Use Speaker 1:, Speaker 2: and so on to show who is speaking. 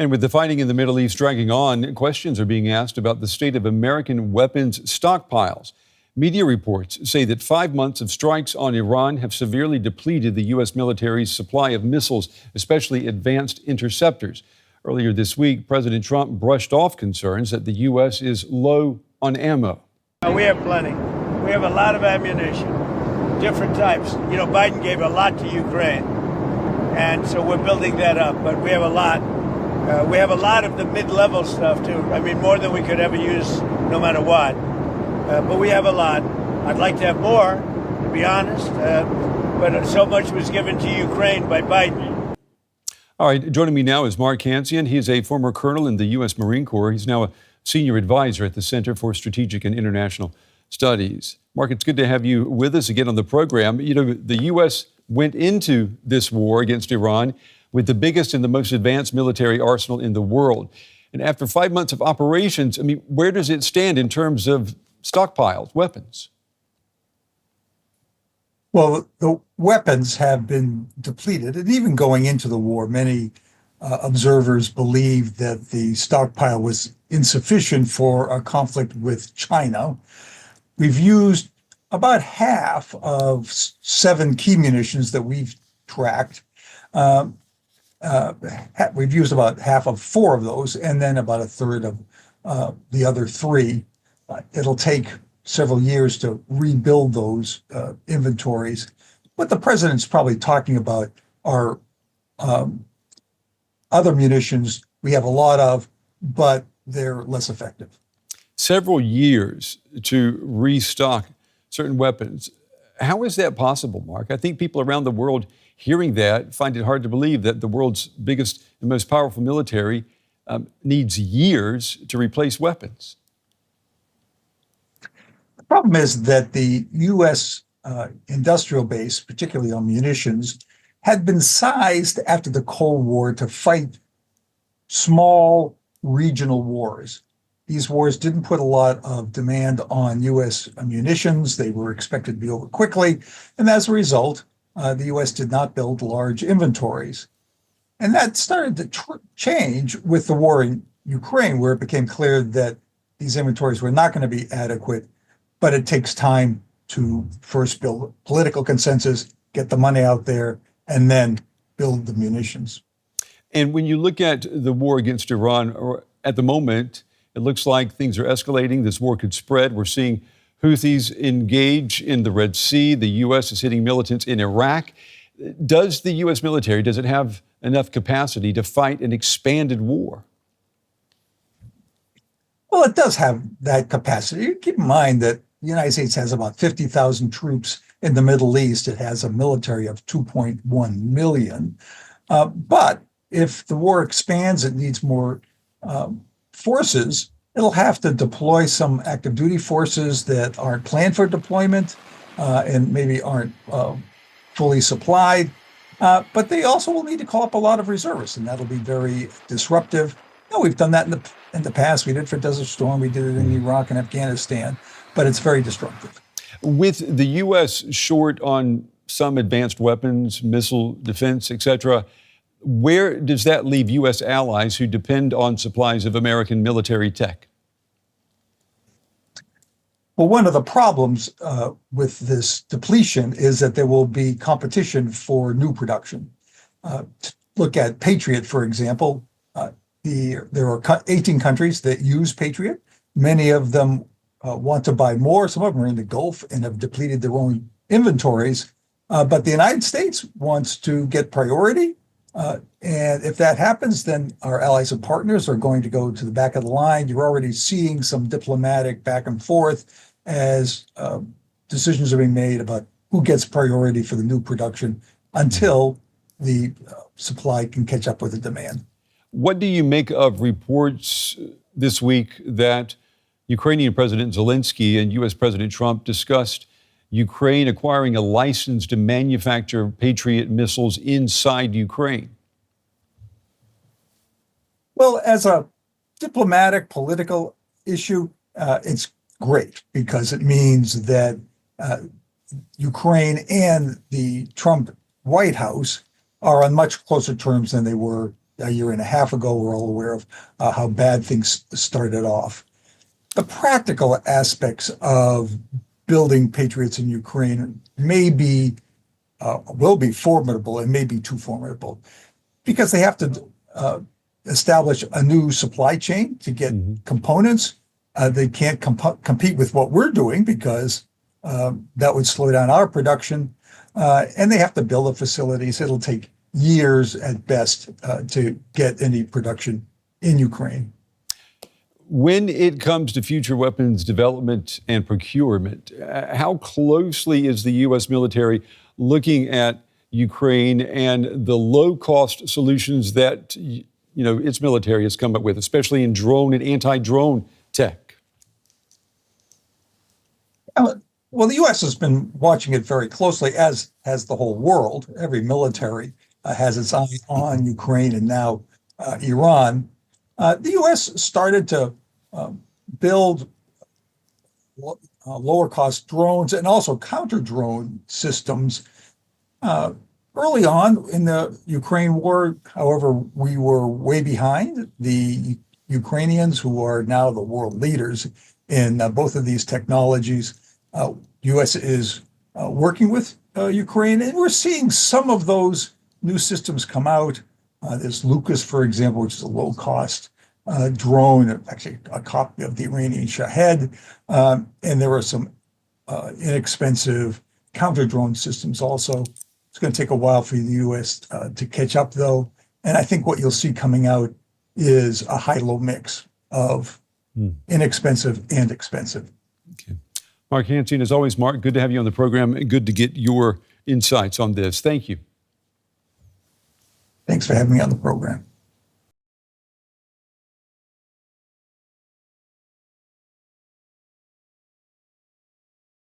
Speaker 1: And with the fighting in the Middle East dragging on, questions are being asked about the state of American weapons stockpiles. Media reports say that 5 months of strikes on Iran have severely depleted the U.S. military's supply of missiles, especially advanced interceptors. Earlier this week, President Trump brushed off concerns that the U.S. is low on ammo.
Speaker 2: We have plenty. We have a lot of ammunition, different types. You know, Biden gave a lot to Ukraine, and so we're building that up. But we have a lot. We have a lot of the mid-level stuff, too. I mean, more than we could ever use no matter what. But we have a lot. I'd like to have more, to be honest. But so much was given to Ukraine by Biden.
Speaker 1: All right, joining me now is Mark Cancian. He is a former colonel in the U.S. Marine Corps. He's now a senior advisor at the Center for Strategic and International Studies. Mark, it's good to have you with us again on the program. You know, the U.S. went into this war against Iran with the biggest and the most advanced military arsenal in the world. And after 5 months of operations, I mean, where does it stand in terms of stockpiles, weapons?
Speaker 3: Well, the weapons have been depleted. And even going into the war, many observers believed that the stockpile was insufficient for a conflict with China. We've used about half of 7 key munitions that we've tracked. We've used about half of 4 of those, and then about a third of the other 3. It'll take several years to rebuild those inventories. What the president's probably talking about are other munitions we have a lot of, but they're less effective.
Speaker 1: Several years to restock certain weapons. How is that possible, Mark? I think people around the world hearing that find it hard to believe that the world's biggest and most powerful military needs years to replace weapons.
Speaker 3: The problem is that the U.S. Industrial base, particularly on munitions, had been sized after the Cold War to fight small regional wars. These wars didn't put a lot of demand on U.S. munitions. They were expected to be over quickly. And as a result, the U.S. did not build large inventories. And that started to change with the war in Ukraine, where it became clear that these inventories were not going to be adequate. But it takes time to first build political consensus, get the money out there, and then build the munitions.
Speaker 1: And when you look at the war against Iran, or at the moment, it looks like things are escalating. This war could spread. We're seeing Houthis engage in the Red Sea. The U.S. is hitting militants in Iraq. Does the U.S. military, does it have enough capacity to fight an expanded war?
Speaker 3: Well, it does have that capacity. Keep in mind that the United States has about 50,000 troops in the Middle East. It has a military of 2.1 million. But if the war expands, it needs more forces. It'll have to deploy some active duty forces that aren't planned for deployment and maybe aren't fully supplied. But they also will need to call up a lot of reservists, and that'll be very disruptive. You know, we've done that in the past. We did it for Desert Storm. We did it in Iraq and Afghanistan, but it's very destructive.
Speaker 1: With the U.S. short on some advanced weapons, missile defense, et cetera, where does that leave U.S. allies who depend on supplies of American military tech?
Speaker 3: Well, one of the problems with this depletion is that there will be competition for new production. Look at Patriot, for example. There are 18 countries that use Patriot. Many of them want to buy more. Some of them are in the Gulf and have depleted their own inventories. But the United States wants to get priority. And if that happens, then our allies and partners are going to go to the back of the line. You're already seeing some diplomatic back and forth as decisions are being made about who gets priority for the new production until the supply can catch up with the demand.
Speaker 1: What do you make of reports this week that Ukrainian President Zelensky and U.S. President Trump discussed Ukraine acquiring a license to manufacture Patriot missiles inside Ukraine?
Speaker 3: Well, as a diplomatic, political issue, it's great because it means that Ukraine and the Trump White House are on much closer terms than they were a year and a half ago. We're all aware of how bad things started off. The practical aspects of building Patriots in Ukraine will be formidable and may be too formidable because they have to establish a new supply chain to get components. They can't compete with what we're doing because that would slow down our production. And they have to build the facilities. It'll take years at best to get any production in Ukraine.
Speaker 1: When it comes to future weapons development and procurement, how closely is the U.S. military looking at Ukraine and the low-cost solutions that its military has come up with, especially in drone and anti-drone tech?
Speaker 3: Well, the U.S. has been watching it very closely, as has the whole world. Every military has its eye on Ukraine and now Iran. The U.S. started to build lower-cost drones and also counter-drone systems early on in the Ukraine war. However, we were way behind. The Ukrainians, who are now the world leaders in both of these technologies, U.S. is working with Ukraine, and we're seeing some of those new systems come out. There's Lucas, for example, which is a low-cost drone, actually a copy of the Iranian Shahed, and there are some inexpensive counter-drone systems also. It's going to take a while for the U.S. To catch up, though, and I think what you'll see coming out is a high-low mix of inexpensive and expensive.
Speaker 1: Okay. Mark Cancian, as always, Mark, good to have you on the program. Good to get your insights on this. Thank you.
Speaker 3: Thanks for having me on the program.